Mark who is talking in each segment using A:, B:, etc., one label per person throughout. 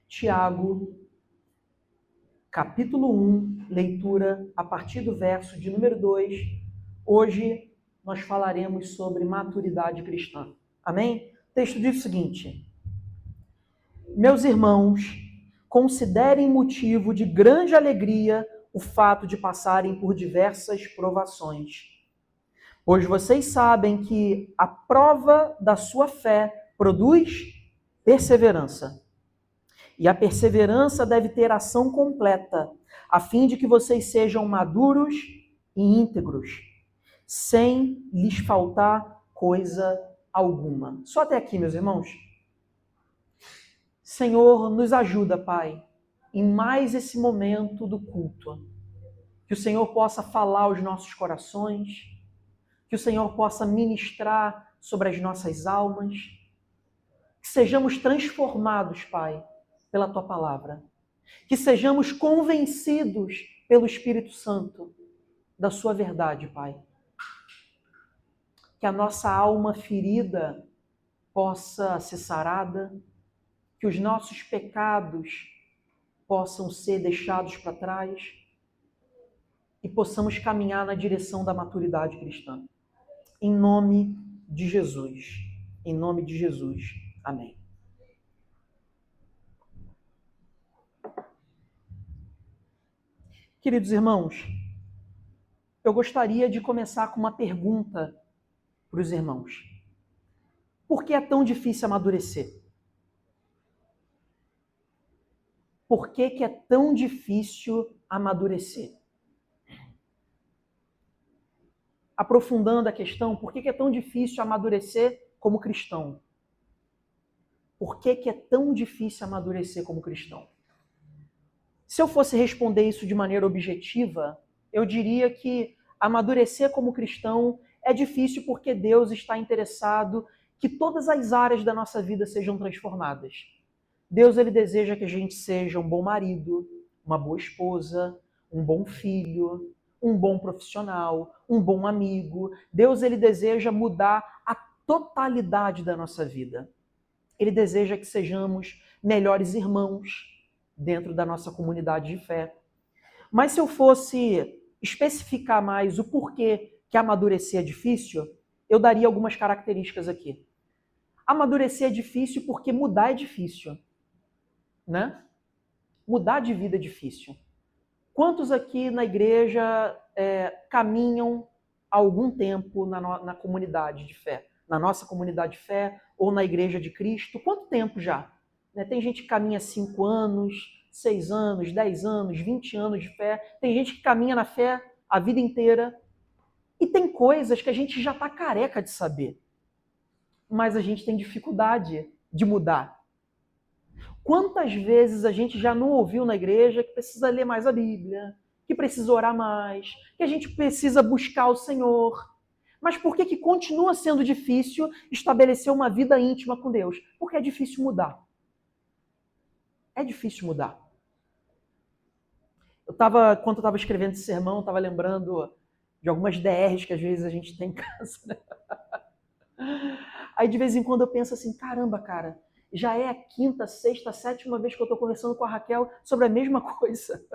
A: Tiago, capítulo 1, leitura a partir do verso de número 2. Hoje nós falaremos sobre maturidade cristã. Amém? O texto diz o seguinte: Meus irmãos, considerem motivo de grande alegria o fato de passarem por diversas provações, pois vocês sabem que a prova da sua fé produz perseverança. E a perseverança deve ter ação completa, a fim de que vocês sejam maduros e íntegros, sem lhes faltar coisa alguma. Só até aqui, meus irmãos. Senhor, nos ajuda, Pai, em mais esse momento do culto. Que o Senhor possa falar aos nossos corações, que o Senhor possa ministrar sobre as nossas almas, que sejamos transformados, Pai, pela Tua palavra. Que sejamos convencidos pelo Espírito Santo da Sua verdade, Pai. Que a nossa alma ferida possa ser sarada, que os nossos pecados possam ser deixados para trás e possamos caminhar na direção da maturidade cristã. Em nome de Jesus. Em nome de Jesus. Amém. Queridos irmãos, eu gostaria de começar com uma pergunta para os irmãos. Por que é tão difícil amadurecer? Por que é tão difícil amadurecer? Aprofundando a questão, por que é tão difícil amadurecer como cristão? Por que é tão difícil amadurecer como cristão? Se eu fosse responder isso de maneira objetiva, eu diria que amadurecer como cristão é difícil porque Deus está interessado que todas as áreas da nossa vida sejam transformadas. Deus, ele deseja que a gente seja um bom marido, uma boa esposa, um bom filho, um bom profissional, um bom amigo. Deus, ele deseja mudar a totalidade da nossa vida. Ele deseja que sejamos melhores irmãos dentro da nossa comunidade de fé. Mas se eu fosse especificar mais o porquê que amadurecer é difícil, eu daria algumas características aqui. Amadurecer é difícil porque mudar é difícil, né? Mudar de vida é difícil. Quantos aqui na igreja caminham há algum tempo na comunidade de fé? Na nossa comunidade de fé ou na igreja de Cristo? Quanto tempo já? Tem gente que caminha 5 anos, 6 anos, 10 anos, 20 anos de fé. Tem gente que caminha na fé a vida inteira. E tem coisas que a gente já está careca de saber. Mas a gente tem dificuldade de mudar. Quantas vezes a gente já não ouviu na igreja que precisa ler mais a Bíblia, que precisa orar mais, que a gente precisa buscar o Senhor. Mas por que continua sendo difícil estabelecer uma vida íntima com Deus? Porque é difícil mudar. É difícil mudar. Quando eu estava escrevendo esse sermão, eu estava lembrando de algumas DRs que às vezes a gente tem em casa. Né? Aí de vez em quando eu penso assim, caramba, cara, já é a 5ª, 6ª, 7ª vez que eu estou conversando com a Raquel sobre a mesma coisa.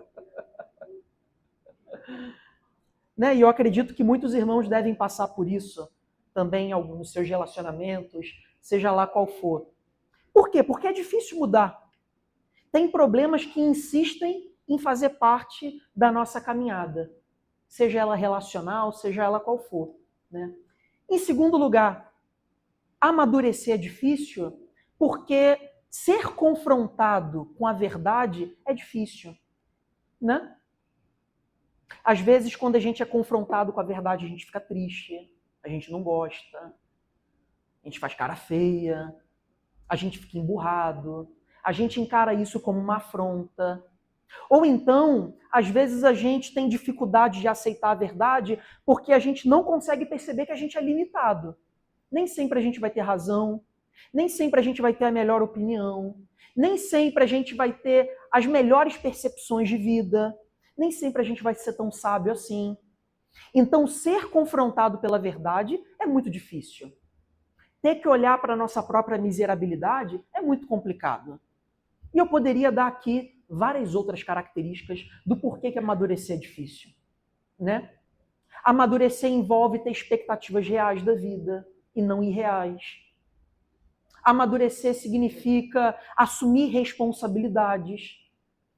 A: Né? E eu acredito que muitos irmãos devem passar por isso também em alguns dos seus relacionamentos, seja lá qual for. Por quê? Porque é difícil mudar. Tem problemas que insistem em fazer parte da nossa caminhada, seja ela relacional, seja ela qual for. Né? Em segundo lugar, amadurecer é difícil porque ser confrontado com a verdade é difícil. Né? Às vezes, quando a gente é confrontado com a verdade, a gente fica triste, a gente não gosta, a gente faz cara feia, a gente fica emburrado, a gente encara isso como uma afronta. Ou então, às vezes a gente tem dificuldade de aceitar a verdade porque a gente não consegue perceber que a gente é limitado. Nem sempre a gente vai ter razão, nem sempre a gente vai ter a melhor opinião, nem sempre a gente vai ter as melhores percepções de vida, nem sempre a gente vai ser tão sábio assim. Então, ser confrontado pela verdade é muito difícil. Ter que olhar para a nossa própria miserabilidade é muito complicado. E eu poderia dar aqui várias outras características do porquê que amadurecer é difícil, né? Amadurecer envolve ter expectativas reais da vida e não irreais. Amadurecer significa assumir responsabilidades.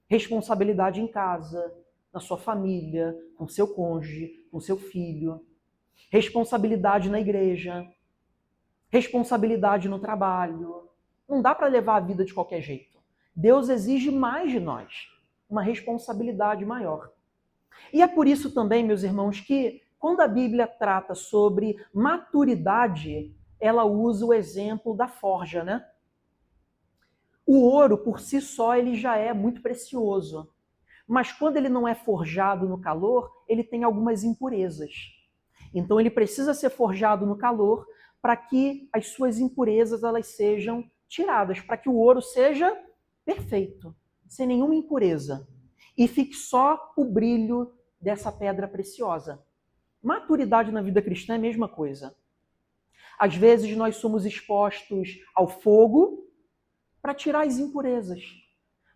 A: Responsabilidade em casa, na sua família, com seu cônjuge, com seu filho. Responsabilidade na igreja. Responsabilidade no trabalho. Não dá para levar a vida de qualquer jeito. Deus exige mais de nós, uma responsabilidade maior. E é por isso também, meus irmãos, que quando a Bíblia trata sobre maturidade, ela usa o exemplo da forja, né? O ouro, por si só, ele já é muito precioso. Mas quando ele não é forjado no calor, ele tem algumas impurezas. Então ele precisa ser forjado no calor para que as suas impurezas elas sejam tiradas, para que o ouro seja perfeito, sem nenhuma impureza. E fique só o brilho dessa pedra preciosa. Maturidade na vida cristã é a mesma coisa. Às vezes nós somos expostos ao fogo para tirar as impurezas,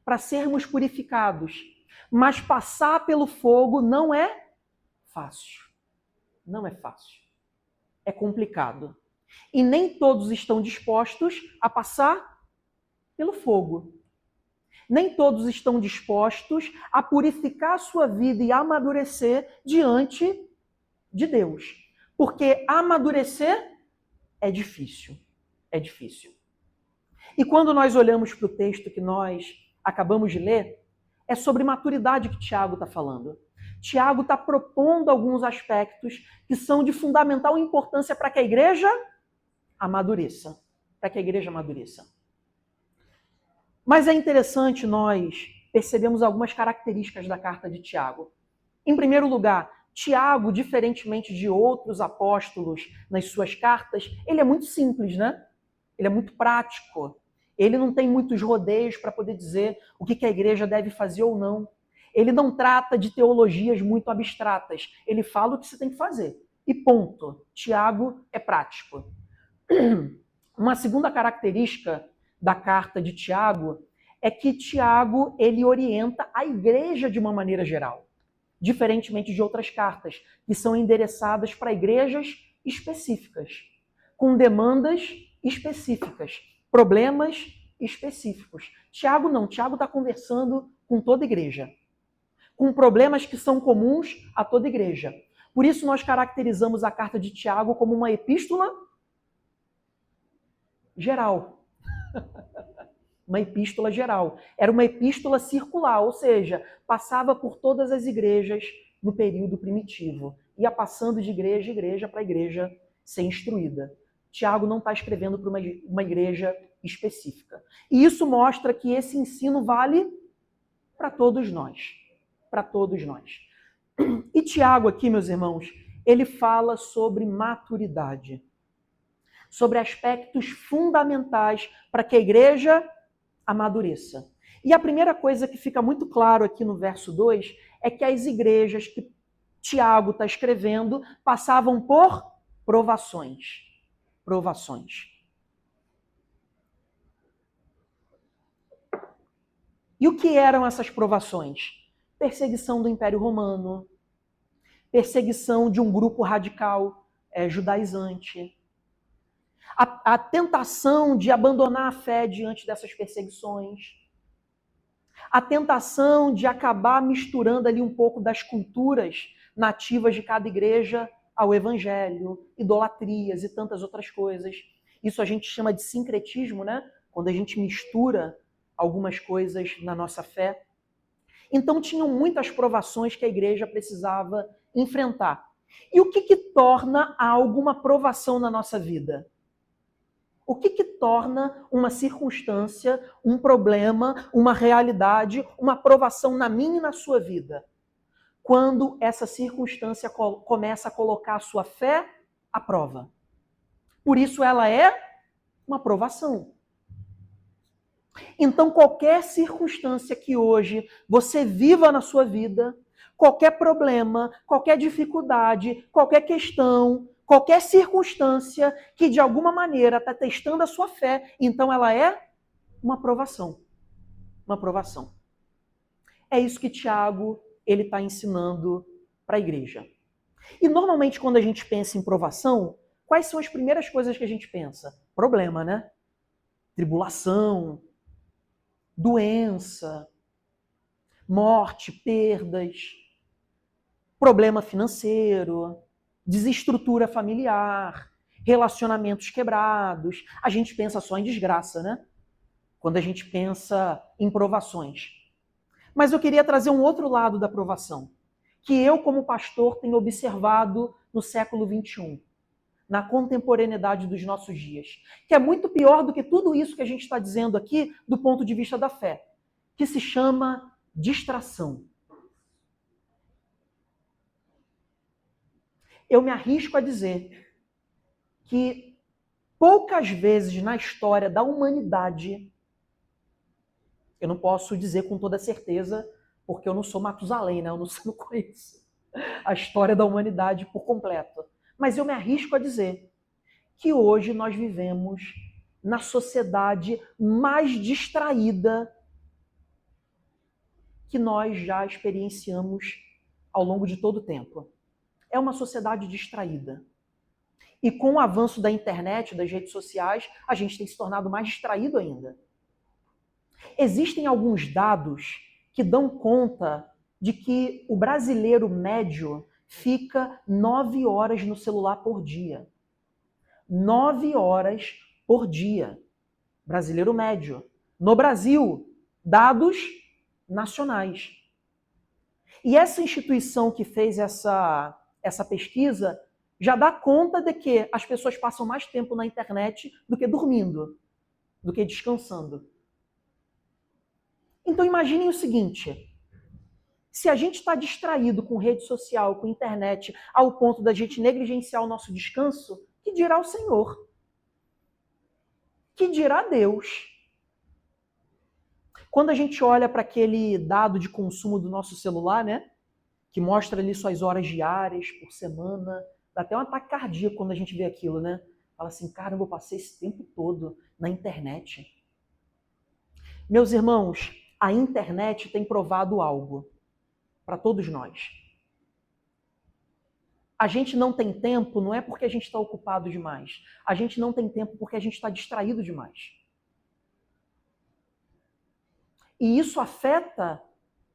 A: para sermos purificados. Mas passar pelo fogo não é fácil. Não é fácil. É complicado. E nem todos estão dispostos a passar pelo fogo. Nem todos estão dispostos a purificar a sua vida e amadurecer diante de Deus. Porque amadurecer é difícil. É difícil. E quando nós olhamos para o texto que nós acabamos de ler, é sobre maturidade que Tiago está falando. Tiago está propondo alguns aspectos que são de fundamental importância para que a igreja amadureça. Para que a igreja amadureça. Mas é interessante nós percebemos algumas características da carta de Tiago. Em primeiro lugar, Tiago, diferentemente de outros apóstolos nas suas cartas, ele é muito simples, né? Ele é muito prático. Ele não tem muitos rodeios para poder dizer o que a igreja deve fazer ou não. Ele não trata de teologias muito abstratas. Ele fala o que você tem que fazer. E ponto. Tiago é prático. Uma segunda característica da carta de Tiago é que Tiago ele orienta a igreja de uma maneira geral, diferentemente de outras cartas, que são endereçadas para igrejas específicas, com demandas específicas, problemas específicos. Tiago não, Tiago está conversando com toda igreja, com problemas que são comuns a toda igreja. Por isso nós caracterizamos a carta de Tiago como uma epístola geral. Uma epístola geral. Era uma epístola circular, ou seja, passava por todas as igrejas no período primitivo. Ia passando de igreja em igreja para a igreja ser instruída. Tiago não está escrevendo para uma igreja específica. E isso mostra que esse ensino vale para todos nós. Para todos nós. E Tiago aqui, meus irmãos, ele fala sobre maturidade. Sobre aspectos fundamentais para que a igreja amadureça. E a primeira coisa que fica muito claro aqui no verso 2 é que as igrejas que Tiago está escrevendo passavam por provações. Provações. E o que eram essas provações? Perseguição do Império Romano, perseguição de um grupo radical judaizante, a tentação de abandonar a fé diante dessas perseguições, a tentação de acabar misturando ali um pouco das culturas nativas de cada igreja ao evangelho, idolatrias e tantas outras coisas. Isso a gente chama de sincretismo, né? Quando a gente mistura algumas coisas na nossa fé. Então tinham muitas provações que a igreja precisava enfrentar. E o que torna algo uma provação na nossa vida? O que torna uma circunstância, um problema, uma realidade, uma provação na minha e na sua vida? Quando essa circunstância começa a colocar a sua fé à prova. Por isso ela é uma provação. Então qualquer circunstância que hoje você viva na sua vida, qualquer problema, qualquer dificuldade, qualquer questão, qualquer circunstância que de alguma maneira está testando a sua fé, então ela é uma provação. uma provação. É isso que Tiago ele está ensinando para a igreja. E normalmente quando a gente pensa em provação, quais são as primeiras coisas que a gente pensa? Problema, né? Tribulação, doença, morte, perdas, problema financeiro, desestrutura familiar, relacionamentos quebrados. A gente pensa só em desgraça, né? Quando a gente pensa em provações. Mas eu queria trazer um outro lado da provação, que eu, como pastor, tenho observado no século XXI, na contemporaneidade dos nossos dias, que é muito pior do que tudo isso que a gente está dizendo aqui do ponto de vista da fé, que se chama distração. Eu me arrisco a dizer que poucas vezes na história da humanidade, eu não posso dizer com toda certeza, porque eu não sou Matusalém, né? Eu não conheço a história da humanidade por completo. Mas eu me arrisco a dizer que hoje nós vivemos na sociedade mais distraída que nós já experienciamos ao longo de todo o tempo. É uma sociedade distraída. E com o avanço da internet, das redes sociais, a gente tem se tornado mais distraído ainda. Existem alguns dados que dão conta de que o brasileiro médio fica 9 horas no celular por dia. 9 horas por dia. Brasileiro médio. No Brasil, dados nacionais. E essa instituição que fez essa pesquisa já dá conta de que as pessoas passam mais tempo na internet do que dormindo, do que descansando. Então imaginem o seguinte, se a gente está distraído com rede social, com internet, ao ponto da gente negligenciar o nosso descanso, que dirá o Senhor? Que dirá Deus? Quando a gente olha para aquele dado de consumo do nosso celular, né, que mostra ali suas horas diárias por semana, dá até um ataque cardíaco quando a gente vê aquilo, né? Fala assim, caramba, eu passei esse tempo todo na internet. Meus irmãos, a internet tem provado algo para todos nós. A gente não tem tempo, não é porque a gente está ocupado demais. A gente não tem tempo porque a gente está distraído demais. E isso afeta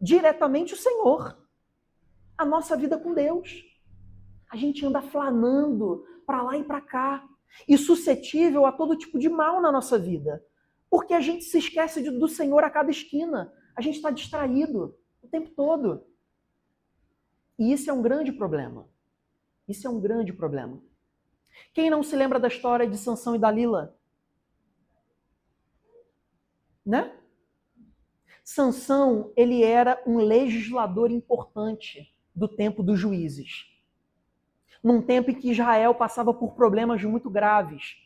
A: diretamente o Senhor, a nossa vida com Deus. A gente anda flanando para lá e para cá e suscetível a todo tipo de mal na nossa vida. Porque a gente se esquece do Senhor a cada esquina. A gente está distraído o tempo todo. E isso é um grande problema. Isso é um grande problema. Quem não se lembra da história de Sansão e Dalila? Né? Sansão, ele era um legislador importante do tempo dos juízes. Num tempo em que Israel passava por problemas muito graves.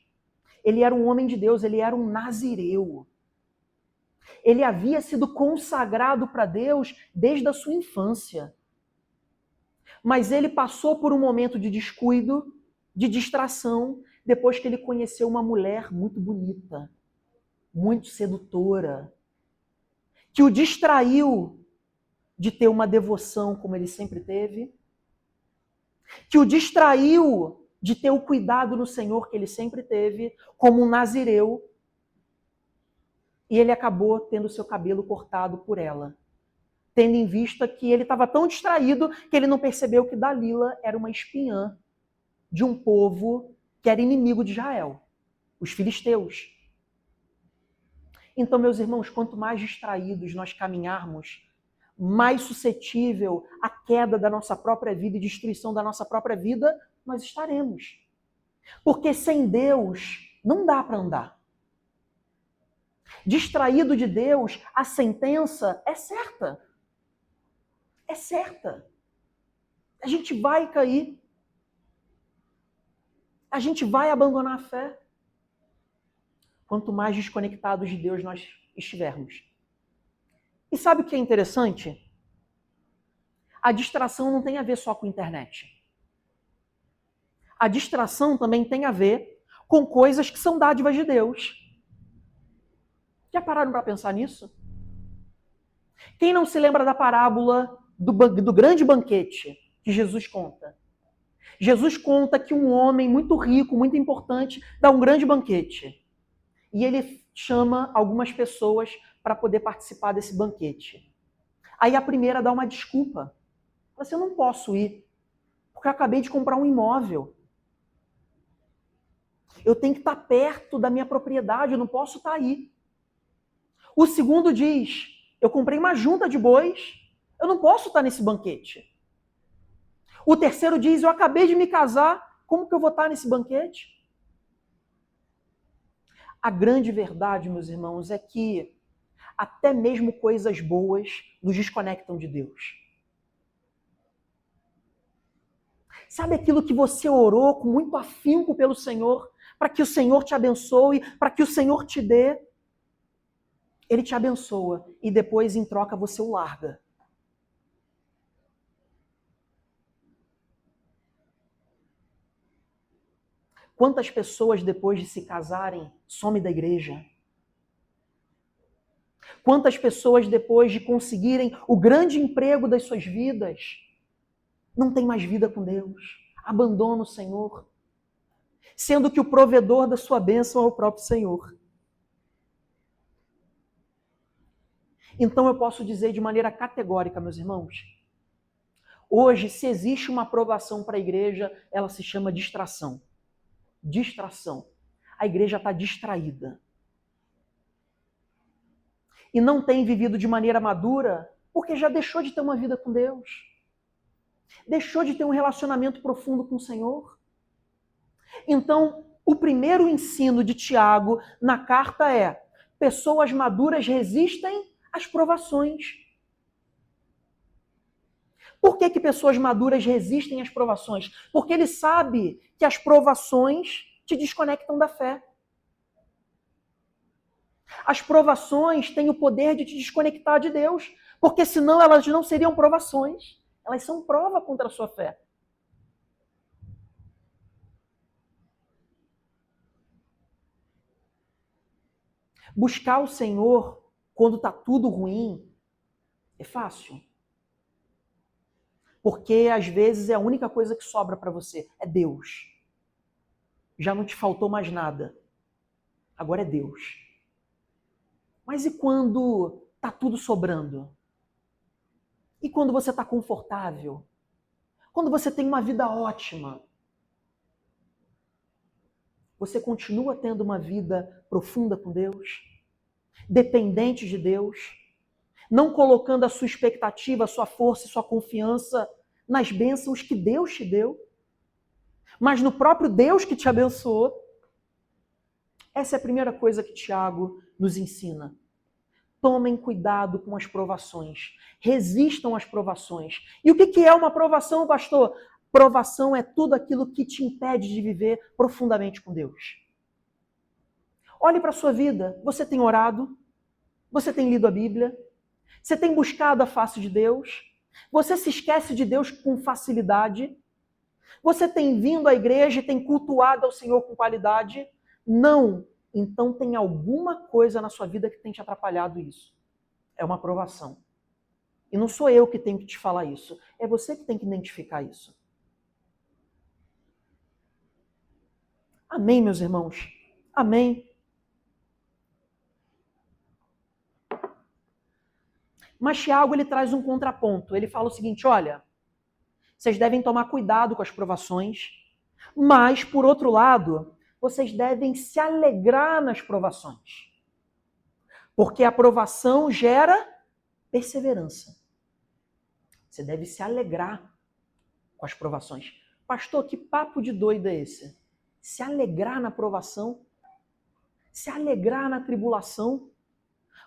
A: Ele era um homem de Deus, ele era um nazireu. Ele havia sido consagrado para Deus desde a sua infância. Mas ele passou por um momento de descuido, de distração, depois que ele conheceu uma mulher muito bonita, muito sedutora, que o distraiu de ter uma devoção como ele sempre teve, que o distraiu de ter o cuidado no Senhor que ele sempre teve, como um nazireu, e ele acabou tendo seu cabelo cortado por ela, tendo em vista que ele estava tão distraído que ele não percebeu que Dalila era uma espiã de um povo que era inimigo de Israel, os filisteus. Então, meus irmãos, quanto mais distraídos nós caminharmos, mais suscetível à queda da nossa própria vida e destruição da nossa própria vida nós estaremos. Porque sem Deus não dá para andar. Distraído de Deus, a sentença é certa. É certa. A gente vai cair. A gente vai abandonar a fé. Quanto mais desconectados de Deus nós estivermos. E sabe o que é interessante? A distração não tem a ver só com a internet. A distração também tem a ver com coisas que são dádivas de Deus. Já pararam para pensar nisso? Quem não se lembra da parábola do grande banquete que Jesus conta? Jesus conta que um homem muito rico, muito importante, dá um grande banquete. E ele chama algumas pessoas para poder participar desse banquete. Aí a primeira dá uma desculpa. Fala assim, eu não posso ir, porque eu acabei de comprar um imóvel. Eu tenho que estar perto da minha propriedade, eu não posso estar aí. O segundo diz, eu comprei uma junta de bois, eu não posso estar nesse banquete. O terceiro diz, eu acabei de me casar, como que eu vou estar nesse banquete? A grande verdade, meus irmãos, é que até mesmo coisas boas nos desconectam de Deus. Sabe aquilo que você orou com muito afinco pelo Senhor, para que o Senhor te abençoe, para que o Senhor te dê? Ele te abençoa e depois, em troca, você o larga. Quantas pessoas, depois de se casarem, somem da igreja? Quantas pessoas, depois de conseguirem o grande emprego das suas vidas, não têm mais vida com Deus, abandonam o Senhor, sendo que o provedor da sua bênção é o próprio Senhor. Então eu posso dizer de maneira categórica, meus irmãos, hoje, se existe uma aprovação para a igreja, ela se chama distração. Distração. A igreja está distraída. E não tem vivido de maneira madura porque já deixou de ter uma vida com Deus. Deixou de ter um relacionamento profundo com o Senhor. Então, o primeiro ensino de Tiago na carta é: pessoas maduras resistem às provações. Por que pessoas maduras resistem às provações? Porque ele sabe que as provações te desconectam da fé. As provações têm o poder de te desconectar de Deus, porque senão elas não seriam provações. Elas são prova contra a sua fé. Buscar o Senhor quando está tudo ruim é fácil. Porque às vezes é a única coisa que sobra para você, é Deus. Já não te faltou mais nada. Agora é Deus. Mas e quando está tudo sobrando? E quando você está confortável? Quando você tem uma vida ótima? Você continua tendo uma vida profunda com Deus? Dependente de Deus? Não colocando a sua expectativa, a sua força e sua confiança nas bênçãos que Deus te deu, mas no próprio Deus que te abençoou? Essa é a primeira coisa que Tiago nos ensina. Tomem cuidado com as provações. Resistam às provações. E o que é uma provação, pastor? Provação é tudo aquilo que te impede de viver profundamente com Deus. Olhe para a sua vida. Você tem orado? Você tem lido a Bíblia? Você tem buscado a face de Deus? Você se esquece de Deus com facilidade? Você tem vindo à igreja e tem cultuado ao Senhor com qualidade? Não. Então tem alguma coisa na sua vida que tem te atrapalhado isso. É uma provação. E não sou eu que tenho que te falar isso. É você que tem que identificar isso. Amém, meus irmãos? Amém. Mas Tiago, ele traz um contraponto. Ele fala o seguinte, olha, vocês devem tomar cuidado com as provações, mas, por outro lado, vocês devem se alegrar nas provações. Porque a provação gera perseverança. Você deve se alegrar com as provações. Pastor, que papo de doido é esse? Se alegrar na provação? Se alegrar na tribulação?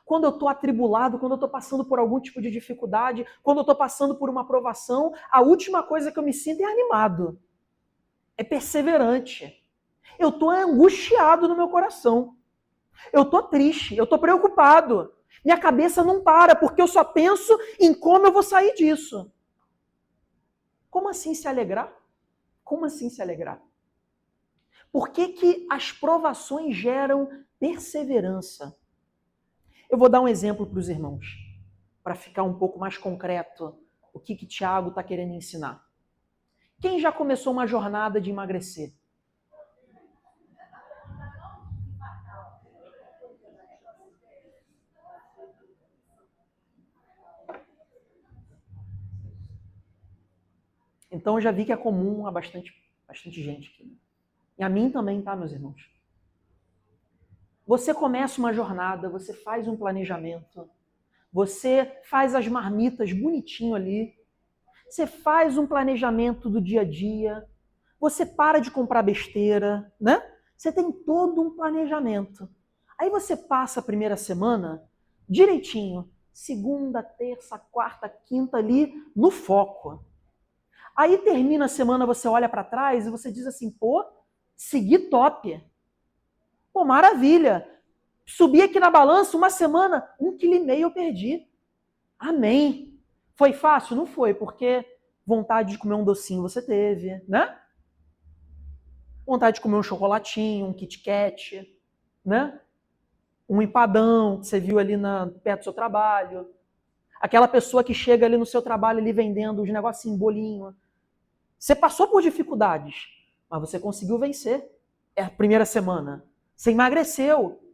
A: Quando eu estou atribulado, quando eu estou passando por algum tipo de dificuldade, quando eu estou passando por uma provação, a última coisa que eu me sinto é animado. É perseverante. Eu estou angustiado no meu coração. Eu estou triste, eu estou preocupado. Minha cabeça não para, porque eu só penso em como eu vou sair disso. Como assim se alegrar? Como assim se alegrar? Por que as provações geram perseverança? Eu vou dar um exemplo para os irmãos, para ficar um pouco mais concreto o que Tiago está querendo ensinar. Quem já começou uma jornada de emagrecer? Então eu já vi que é comum a bastante gente aqui. E a mim também, tá, meus irmãos? Você começa uma jornada, você faz um planejamento, você faz as marmitas bonitinho ali, você faz um planejamento do dia a dia, você para de comprar besteira, né? Você tem todo um planejamento. Aí você passa a primeira semana direitinho, segunda, terça, quarta, quinta ali no foco. Aí termina a semana, você olha para trás e você diz assim, pô, segui top. Pô, maravilha. Subi aqui na balança uma semana, 1,5 kg eu perdi. Amém. Foi fácil? Não foi, porque vontade de comer um docinho você teve, né? Vontade de comer um chocolatinho, um Kit Kat, né? Um empadão que você viu ali perto do seu trabalho. Aquela pessoa que chega ali no seu trabalho ali vendendo os negocinhos, bolinho. Você passou por dificuldades, mas você conseguiu vencer. É a primeira semana. Você emagreceu.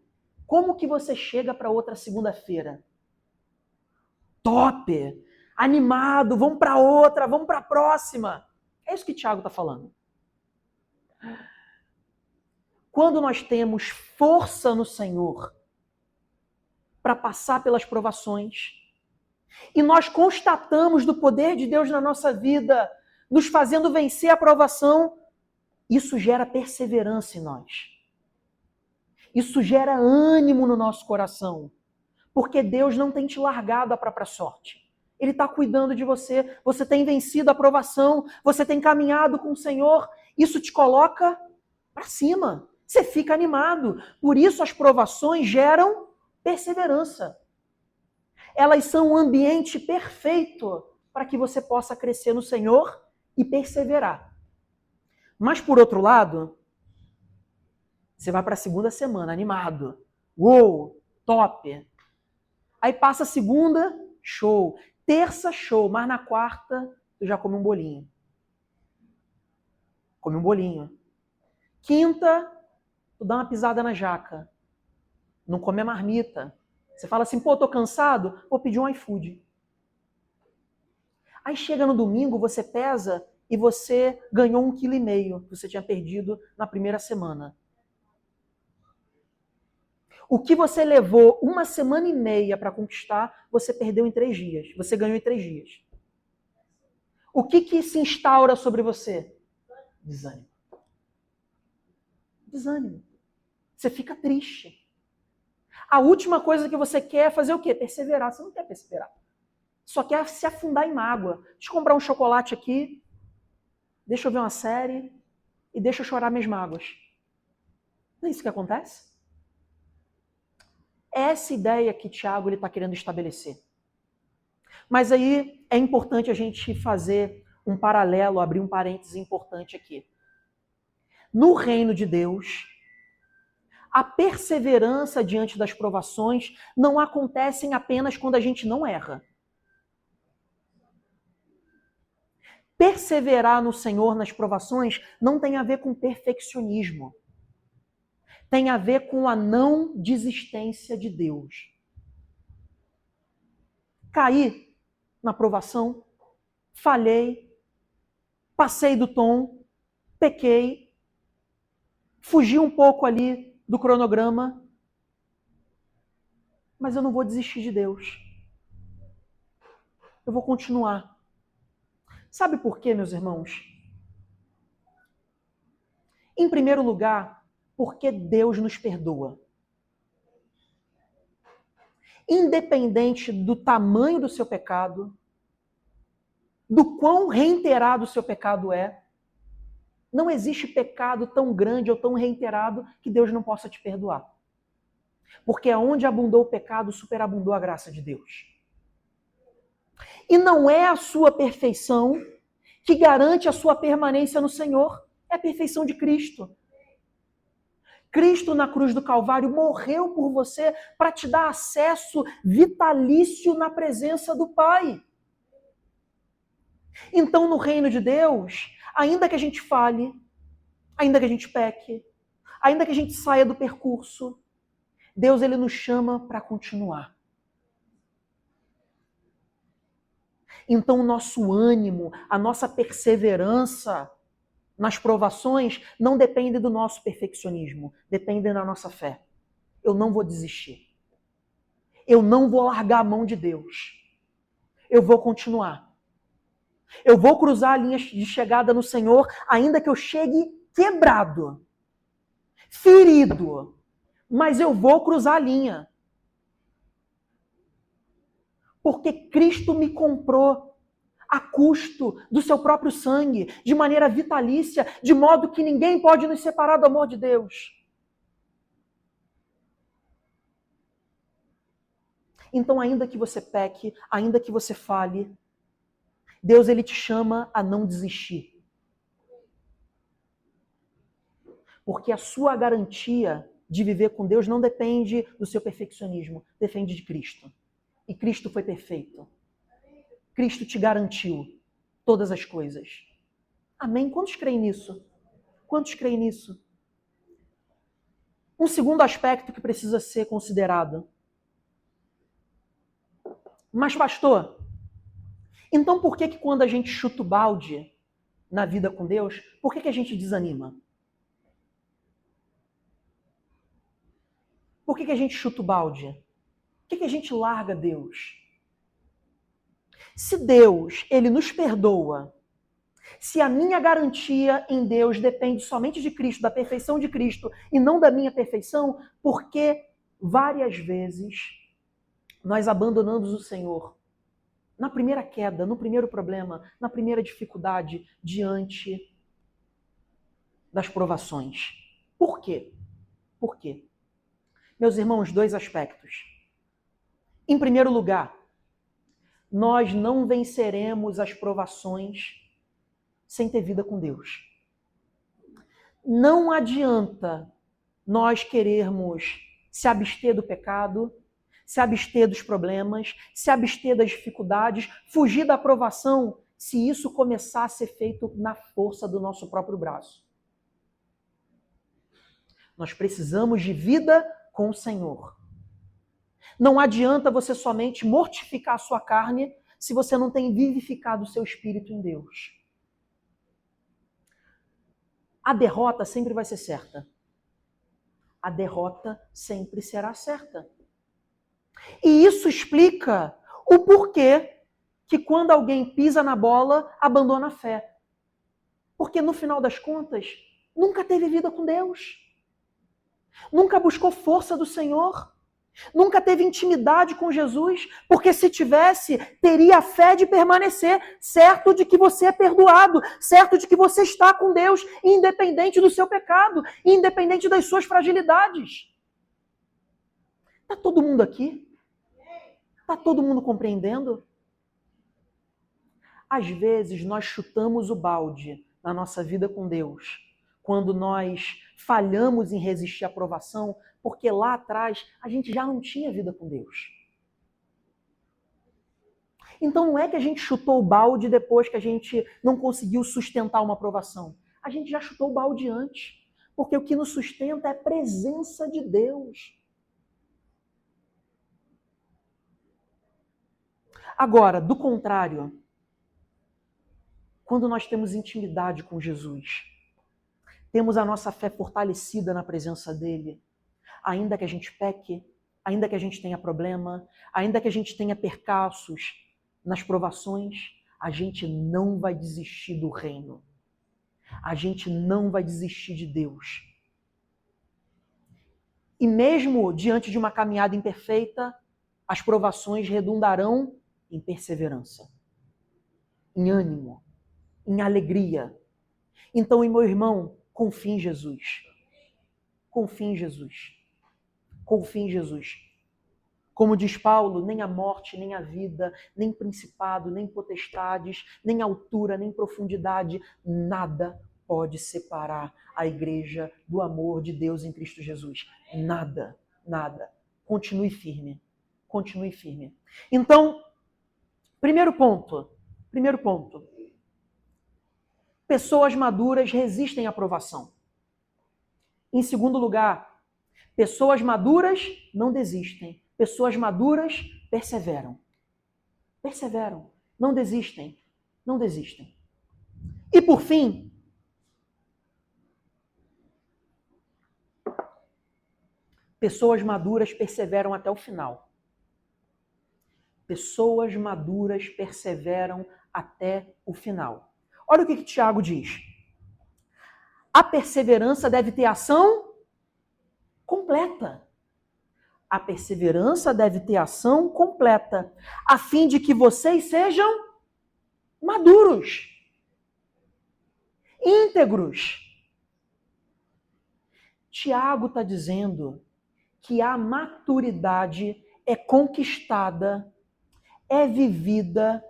A: Como que você chega para outra segunda-feira? Top! Animado, vamos para outra, vamos para a próxima. É isso que o Tiago está falando. Quando nós temos força no Senhor para passar pelas provações, e nós constatamos do poder de Deus na nossa vida, nos fazendo vencer a provação, isso gera perseverança em nós. Isso gera ânimo no nosso coração. Porque Deus não tem te largado à própria sorte. Ele está cuidando de você. Você tem vencido a provação. Você tem caminhado com o Senhor. Isso te coloca para cima. Você fica animado. Por isso as provações geram perseverança. Elas são um ambiente perfeito para que você possa crescer no Senhor e perseverar. Mas, por outro lado, você vai para a segunda semana animado. Uou, top! Aí passa a segunda, show. Terça, show. Mas na quarta, tu já come um bolinho. Come um bolinho. Quinta, tu dá uma pisada na jaca. Não come a marmita. Você fala assim, pô, tô cansado, vou pedir um iFood. Aí chega no domingo, você pesa e você ganhou 1,5 kg que você tinha perdido na primeira semana. O que você levou 1,5 semana para conquistar, você perdeu em 3 dias. Você ganhou em 3 dias. O que se instaura sobre você? Desânimo. Desânimo. Você fica triste. A última coisa que você quer é fazer o quê? Perseverar. Você não quer perseverar. Só quer se afundar em mágoa. Deixa eu comprar um chocolate aqui, deixa eu ver uma série e deixa eu chorar minhas mágoas. Não é isso que acontece? Essa ideia que Tiago está querendo estabelecer. Mas aí é importante a gente fazer um paralelo, abrir um parêntese importante aqui. No reino de Deus, a perseverança diante das provações não acontece apenas quando a gente não erra. Perseverar no Senhor nas provações não tem a ver com perfeccionismo. Tem a ver com a não desistência de Deus. Caí na provação, falhei, passei do tom, pequei, fugi um pouco ali do cronograma, mas eu não vou desistir de Deus. Eu vou continuar. Sabe por quê, meus irmãos? Em primeiro lugar, porque Deus nos perdoa. Independente do tamanho do seu pecado, do quão reiterado o seu pecado é, não existe pecado tão grande ou tão reiterado que Deus não possa te perdoar. Porque onde abundou o pecado, superabundou a graça de Deus. E não é a sua perfeição que garante a sua permanência no Senhor, é a perfeição de Cristo. Cristo na cruz do Calvário morreu por você para te dar acesso vitalício na presença do Pai. Então, no reino de Deus, ainda que a gente falhe, ainda que a gente peque, ainda que a gente saia do percurso, Deus ele nos chama para continuar. Então, o nosso ânimo, a nossa perseverança nas provações não depende do nosso perfeccionismo, depende da nossa fé. Eu não vou desistir. Eu não vou largar a mão de Deus. Eu vou continuar. Eu vou cruzar a linha de chegada no Senhor, ainda que eu chegue quebrado, ferido, mas eu vou cruzar a linha. Porque Cristo me comprou a custo do seu próprio sangue, de maneira vitalícia, de modo que ninguém pode nos separar do amor de Deus. Então, ainda que você peque, ainda que você fale, Deus ele te chama a não desistir. Porque a sua garantia de viver com Deus não depende do seu perfeccionismo, depende de Cristo. E Cristo foi perfeito. Cristo te garantiu todas as coisas. Amém? Quantos creem nisso? Quantos creem nisso? Um segundo aspecto que precisa ser considerado. Mas, pastor, então por que quando a gente chuta o balde na vida com Deus, por que a gente desanima? Por que a gente chuta o balde? Por que a gente larga Deus? Se Deus, ele nos perdoa, se a minha garantia em Deus depende somente de Cristo, da perfeição de Cristo, e não da minha perfeição, porque várias vezes nós abandonamos o Senhor na primeira queda, no primeiro problema, na primeira dificuldade, diante das provações. Por quê? Por quê? Meus irmãos, dois aspectos. Em primeiro lugar, nós não venceremos as provações sem ter vida com Deus. Não adianta nós querermos se abster do pecado, se abster dos problemas, se abster das dificuldades, fugir da aprovação, se isso começar a ser feito na força do nosso próprio braço. Nós precisamos de vida com o Senhor. Não adianta você somente mortificar a sua carne se você não tem vivificado o seu espírito em Deus. A derrota sempre vai ser certa. A derrota sempre será certa. E isso explica o porquê que quando alguém pisa na bola, abandona a fé. Porque no final das contas, nunca teve vida com Deus. Nunca buscou força do Senhor. Nunca teve intimidade com Jesus, porque se tivesse, teria a fé de permanecer, certo de que você é perdoado, certo de que você está com Deus, independente do seu pecado, independente das suas fragilidades. Está todo mundo aqui? Está todo mundo compreendendo? Às vezes nós chutamos o balde na nossa vida com Deus, quando nós falhamos em resistir à provação, porque lá atrás a gente já não tinha vida com Deus. Então não é que a gente chutou o balde depois que a gente não conseguiu sustentar uma provação. A gente já chutou o balde antes, porque o que nos sustenta é a presença de Deus. Agora, do contrário, quando nós temos intimidade com Jesus, temos a nossa fé fortalecida na presença dele, ainda que a gente peque, ainda que a gente tenha problema, ainda que a gente tenha percalços nas provações, a gente não vai desistir do reino. A gente não vai desistir de Deus. E mesmo diante de uma caminhada imperfeita, as provações redundarão em perseverança, em ânimo, em alegria. Então, meu irmão, confie em Jesus. Confie em Jesus. Confie em Jesus. Como diz Paulo, nem a morte, nem a vida, nem principado, nem potestades, nem altura, nem profundidade, nada pode separar a igreja do amor de Deus em Cristo Jesus. Nada, nada. Continue firme. Continue firme. Então, primeiro ponto. Pessoas maduras resistem à provação. Em segundo lugar, pessoas maduras não desistem. Pessoas maduras perseveram. Perseveram. Não desistem. Não desistem. E por fim, pessoas maduras perseveram até o final. Pessoas maduras perseveram até o final. Olha o que Tiago diz. A perseverança deve ter ação completa. A perseverança deve ter ação completa, a fim de que vocês sejam maduros, íntegros. Tiago está dizendo que a maturidade é conquistada, é vivida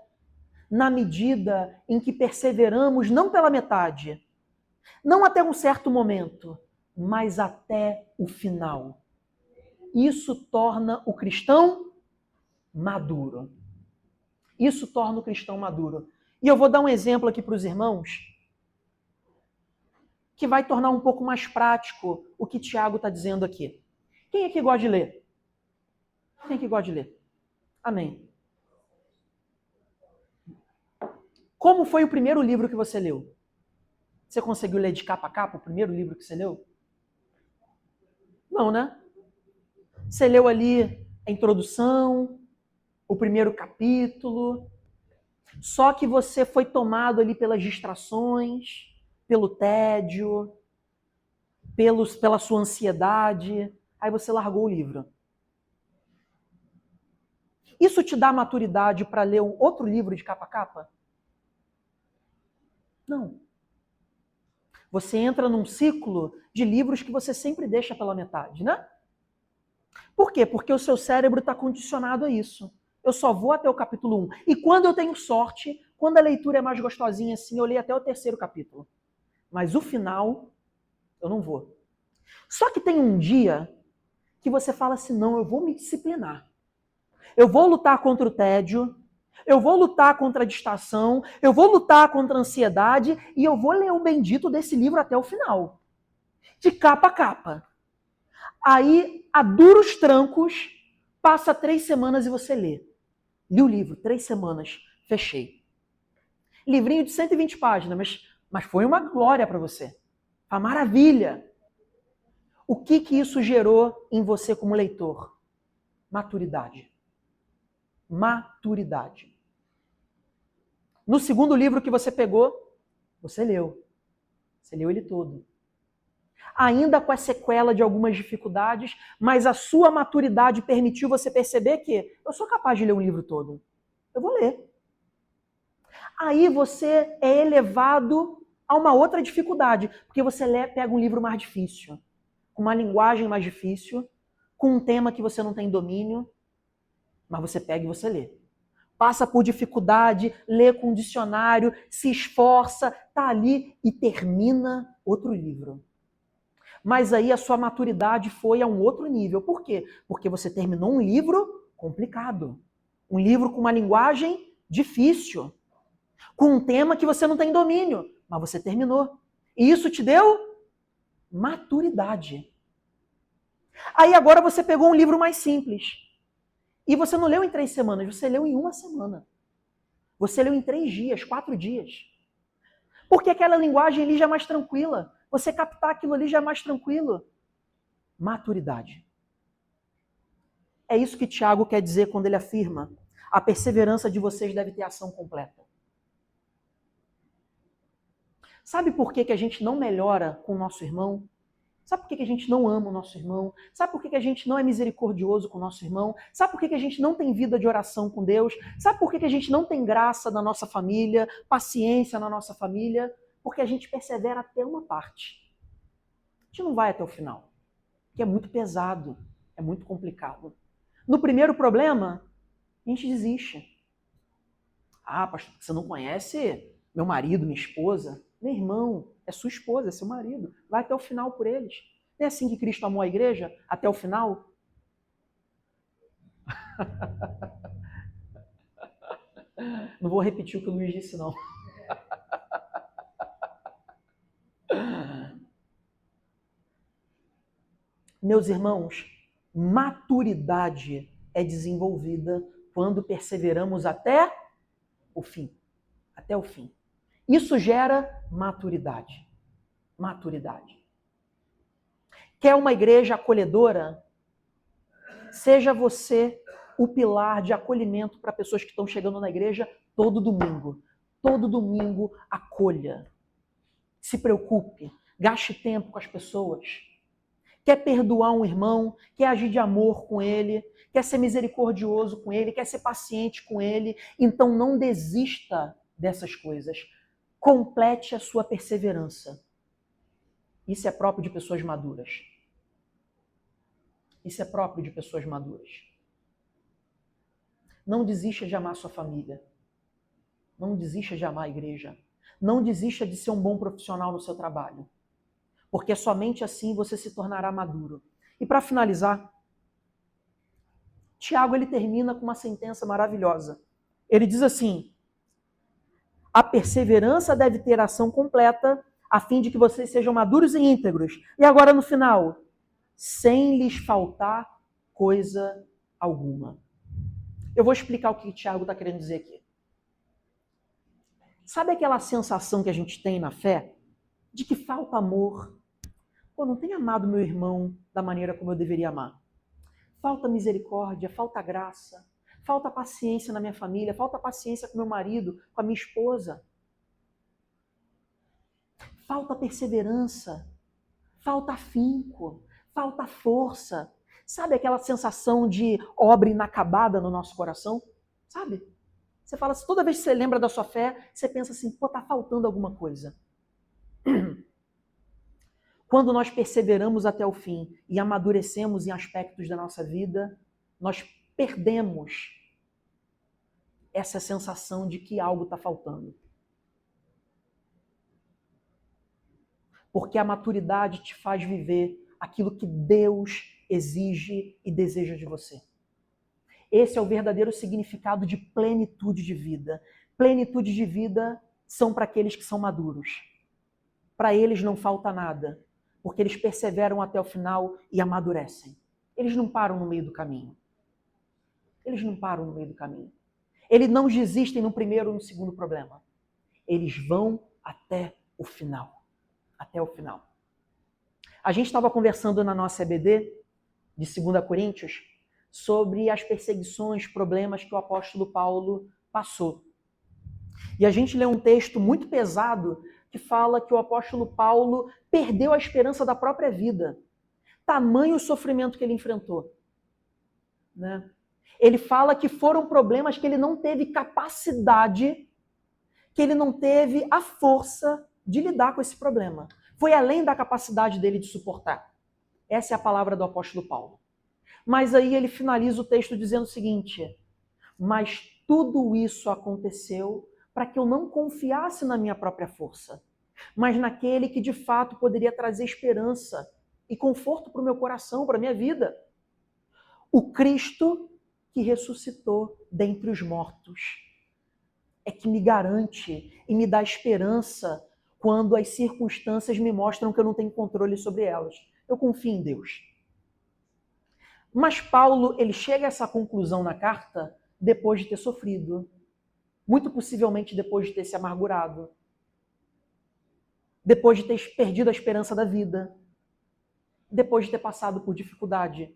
A: na medida em que perseveramos não pela metade, não até um certo momento, mas até o final. Isso torna o cristão maduro. Isso torna o cristão maduro. E eu vou dar um exemplo aqui para os irmãos que vai tornar um pouco mais prático o que Tiago está dizendo aqui. Quem aqui gosta de ler? Quem aqui gosta de ler? Amém. Como foi o primeiro livro que você leu? Você conseguiu ler de capa a capa o primeiro livro que você leu? Não, né? Você leu ali a introdução, o primeiro capítulo, só que você foi tomado ali pelas distrações, pelo tédio, pela sua ansiedade, aí você largou o livro. Isso te dá maturidade para ler um outro livro de capa a capa? Não. Você entra num ciclo de livros que você sempre deixa pela metade, né? Por quê? Porque o seu cérebro está condicionado a isso. Eu só vou até o capítulo 1. E quando eu tenho sorte, quando a leitura é mais gostosinha assim, eu leio até o 3º capítulo. Mas o final, eu não vou. Só que tem um dia que você fala assim, não, eu vou me disciplinar. Eu vou lutar contra o tédio, eu vou lutar contra a distração, eu vou lutar contra a ansiedade e eu vou ler o bendito desse livro até o final. De capa a capa. Aí, a duros trancos, passa 3 semanas e você lê. Li o livro, 3 semanas, fechei. Livrinho de 120 páginas, mas foi uma glória para você. Uma maravilha. O que isso gerou em você como leitor? Maturidade. Maturidade. No segundo livro que você pegou, você leu. Você leu ele todo. Ainda com a sequela de algumas dificuldades, mas a sua maturidade permitiu você perceber que eu sou capaz de ler um livro todo. Eu vou ler. Aí você é elevado a uma outra dificuldade, porque você pega um livro mais difícil, com uma linguagem mais difícil, com um tema que você não tem domínio, mas você pega e você lê. Passa por dificuldade, lê com um dicionário, se esforça, tá ali e termina outro livro. Mas aí a sua maturidade foi a um outro nível. Por quê? Porque você terminou um livro complicado. Um livro com uma linguagem difícil. Com um tema que você não tem domínio. Mas você terminou. E isso te deu maturidade. Aí agora você pegou um livro mais simples. E você não leu em 3 semanas, você leu em 1 semana. Você leu em 3 dias, 4 dias. Porque aquela linguagem ali já é mais tranquila. Você captar aquilo ali já é mais tranquilo. Maturidade. É isso que Tiago quer dizer quando ele afirma: a perseverança de vocês deve ter ação completa. Sabe por que a gente não melhora com o nosso irmão? Sabe por que a gente não ama o nosso irmão? Sabe por que a gente não é misericordioso com o nosso irmão? Sabe por que a gente não tem vida de oração com Deus? Sabe por que a gente não tem graça na nossa família, paciência na nossa família? Porque a gente persevera até uma parte. A gente não vai até o final. Porque é muito pesado, é muito complicado. No primeiro problema, a gente desiste. Ah, pastor, você não conhece meu marido, minha esposa? Meu irmão, é sua esposa, é seu marido. Vai até o final por eles. Não é assim que Cristo amou a igreja? Até o final? Não vou repetir o que o Luiz disse, não. Meus irmãos, maturidade é desenvolvida quando perseveramos até o fim. Até o fim. Isso gera maturidade. Maturidade. Quer uma igreja acolhedora? Seja você o pilar de acolhimento para pessoas que estão chegando na igreja todo domingo. Todo domingo, acolha. Se preocupe. Gaste tempo com as pessoas. Quer perdoar um irmão, quer agir de amor com ele, quer ser misericordioso com ele, quer ser paciente com ele, então não desista dessas coisas. Complete a sua perseverança. Isso é próprio de pessoas maduras. Isso é próprio de pessoas maduras. Não desista de amar sua família. Não desista de amar a igreja. Não desista de ser um bom profissional no seu trabalho. Porque somente assim você se tornará maduro. E para finalizar, Tiago ele termina com uma sentença maravilhosa. Ele diz assim: a perseverança deve ter ação completa, a fim de que vocês sejam maduros e íntegros. E agora no final, sem lhes faltar coisa alguma. Eu vou explicar o que Tiago está querendo dizer aqui. Sabe aquela sensação que a gente tem na fé de que falta amor? Pô, não tenho amado meu irmão da maneira como eu deveria amar. Falta misericórdia, falta graça, falta paciência na minha família, falta paciência com meu marido, com a minha esposa. Falta perseverança, falta afinco, falta força. Sabe aquela sensação de obra inacabada no nosso coração? Sabe? Você fala assim, toda vez que você lembra da sua fé, você pensa assim, pô, tá faltando alguma coisa. Quando nós perseveramos até o fim e amadurecemos em aspectos da nossa vida, nós perdemos essa sensação de que algo está faltando. Porque a maturidade te faz viver aquilo que Deus exige e deseja de você. Esse é o verdadeiro significado de plenitude de vida. Plenitude de vida são para aqueles que são maduros. Para eles não falta nada, porque eles perseveram até o final e amadurecem. Eles não param no meio do caminho. Eles não param no meio do caminho. Eles não desistem no primeiro ou no segundo problema. Eles vão até o final. Até o final. A gente estava conversando na nossa EBD, de 2 Coríntios, sobre as perseguições, problemas que o apóstolo Paulo passou. E a gente lê um texto muito pesado que fala que o apóstolo Paulo perdeu a esperança da própria vida. Tamanho o sofrimento que ele enfrentou. Né? Ele fala que foram problemas que ele não teve capacidade, que ele não teve a força de lidar com esse problema. Foi além da capacidade dele de suportar. Essa é a palavra do apóstolo Paulo. Mas aí ele finaliza o texto dizendo o seguinte: mas tudo isso aconteceu para que eu não confiasse na minha própria força, mas naquele que de fato poderia trazer esperança e conforto para o meu coração, para a minha vida. O Cristo que ressuscitou dentre os mortos é que me garante e me dá esperança quando as circunstâncias me mostram que eu não tenho controle sobre elas. Eu confio em Deus. Mas Paulo, ele chega a essa conclusão na carta depois de ter sofrido. Muito possivelmente depois de ter se amargurado. Depois de ter perdido a esperança da vida. Depois de ter passado por dificuldade.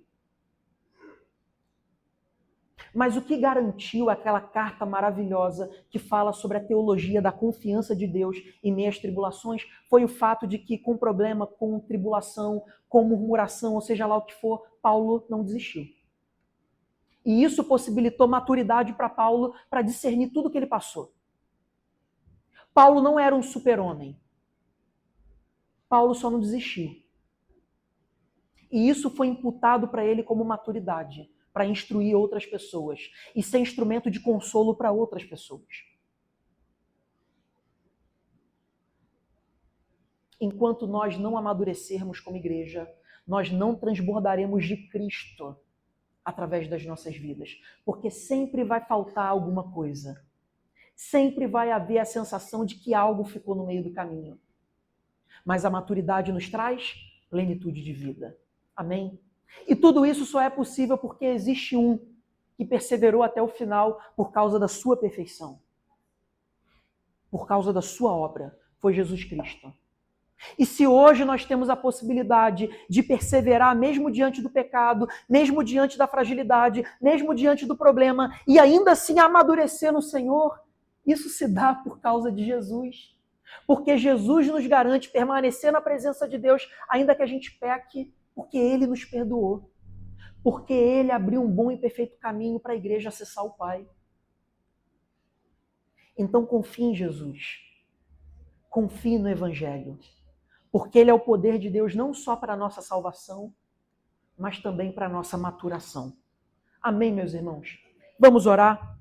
A: Mas o que garantiu aquela carta maravilhosa que fala sobre a teologia da confiança de Deus em meio às tribulações foi o fato de que com problema, com tribulação, com murmuração, ou seja lá o que for, Paulo não desistiu. E isso possibilitou maturidade para Paulo para discernir tudo o que ele passou. Paulo não era um super-homem. Paulo só não desistiu. E isso foi imputado para ele como maturidade, para instruir outras pessoas e ser instrumento de consolo para outras pessoas. enquanto nós não amadurecermos como igreja, nós não transbordaremos de Cristo através das nossas vidas, porque sempre vai faltar alguma coisa. Sempre vai haver a sensação de que algo ficou no meio do caminho. Mas a maturidade nos traz plenitude de vida. Amém? E tudo isso só é possível porque existe um que perseverou até o final por causa da sua perfeição. Por causa da sua obra. Foi Jesus Cristo. E se hoje nós temos a possibilidade de perseverar mesmo diante do pecado, mesmo diante da fragilidade, mesmo diante do problema, e ainda assim amadurecer no Senhor, isso se dá por causa de Jesus. Porque Jesus nos garante permanecer na presença de Deus, ainda que a gente peque, porque Ele nos perdoou. Porque Ele abriu um bom e perfeito caminho para a igreja acessar o Pai. Então confie em Jesus. Confie no Evangelho. Porque ele é o poder de Deus não só para a nossa salvação, mas também para a nossa maturação. Amém, meus irmãos? Vamos orar?